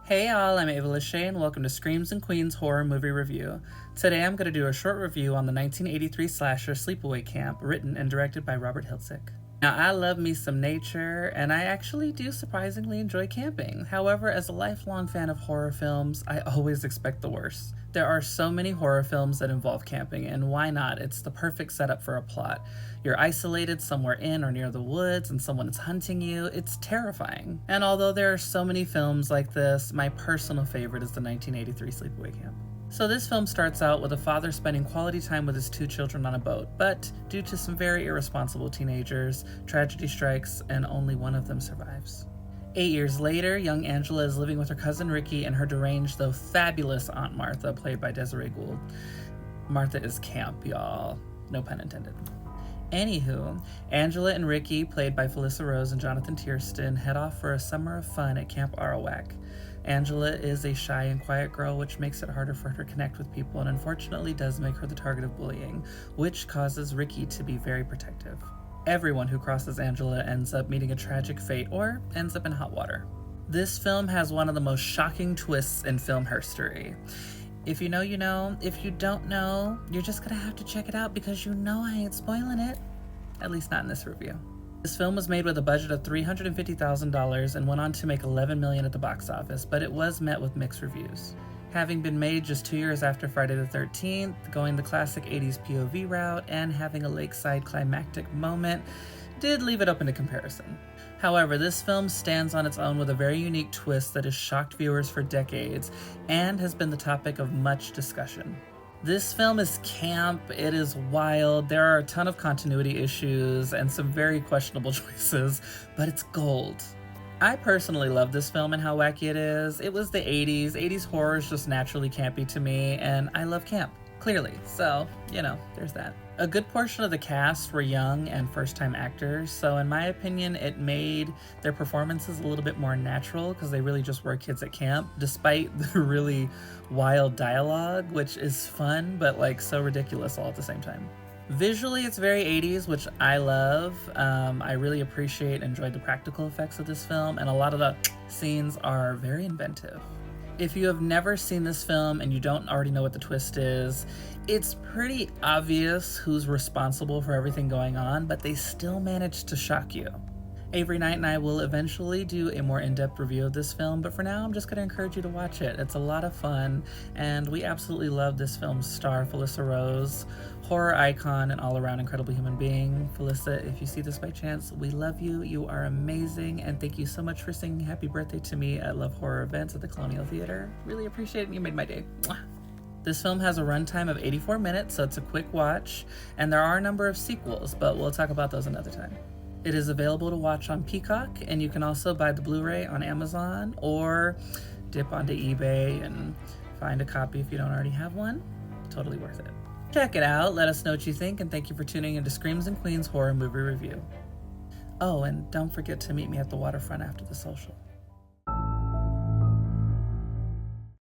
Hey y'all, I'm Ava Lachey and welcome to Screams and Queens Horror Movie Review. Today I'm going to do a short review on the 1983 slasher Sleepaway Camp, written and directed by Robert Hiltzik. Now, I love me some nature, and I actually do surprisingly enjoy camping. However, as a lifelong fan of horror films, I always expect the worst. There are so many horror films that involve camping, and why not? It's the perfect setup for a plot. You're isolated somewhere in or near the woods, and someone is hunting you. It's terrifying. And although there are so many films like this, my personal favorite is the 1983 Sleepaway Camp. So this film starts out with a father spending quality time with his two children on a boat, but due to some very irresponsible teenagers, tragedy strikes and only one of them survives. 8 years later, young Angela is living with her cousin Ricky and her deranged though fabulous Aunt Martha, played by Desiree Gould. Martha is camp, y'all. No pun intended. Anywho, Angela and Ricky, played by Felissa Rose and Jonathan Tiersten, head off for a summer of fun at Camp Arawak. Angela is a shy and quiet girl, which makes it harder for her to connect with people and unfortunately does make her the target of bullying, which causes Ricky to be very protective. Everyone who crosses Angela ends up meeting a tragic fate or ends up in hot water. This film has one of the most shocking twists in film history. If you know, you know. If you don't know, you're just gonna have to check it out because you know I ain't spoiling it. At least not in this review. This film was made with a budget of $350,000 and went on to make $11 million at the box office, but it was met with mixed reviews. Having been made just 2 years after Friday the 13th, going the classic 80s POV route, and having a lakeside climactic moment did leave it open to comparison. However, this film stands on its own with a very unique twist that has shocked viewers for decades and has been the topic of much discussion. This film is camp, it is wild, there are a ton of continuity issues and some very questionable choices, but it's gold. I personally love this film and how wacky it is. It was the 80s. 80s horror is just naturally campy to me, and I love camp, clearly. So, there's that. A good portion of the cast were young and first-time actors, so in my opinion, it made their performances a little bit more natural because they really just were kids at camp, despite the really wild dialogue, which is fun, but so ridiculous all at the same time. Visually, it's very 80s, which I love. I really appreciate and enjoyed the practical effects of this film, and a lot of the scenes are very inventive. If you have never seen this film and you don't already know what the twist is, it's pretty obvious who's responsible for everything going on, but they still manage to shock you. Avery Knight and I will eventually do a more in-depth review of this film, but for now I'm just going to encourage you to watch it. It's a lot of fun, and we absolutely love this film's star, Felissa Rose, horror icon and all-around incredible human being. Felissa, if you see this by chance, we love you. You are amazing, and thank you so much for singing happy birthday to me at Love Horror events at the Colonial Theater. Really appreciate it. You made my day. Mwah. This film has a runtime of 84 minutes, so it's a quick watch, and there are a number of sequels, but we'll talk about those another time. It is available to watch on Peacock, and you can also buy the Blu-ray on Amazon or dip onto eBay and find a copy if you don't already have one. Totally worth it. Check it out, let us know what you think, and thank you for tuning into Screams and Queens Horror Movie Review. Oh, and don't forget to meet me at the waterfront after the social.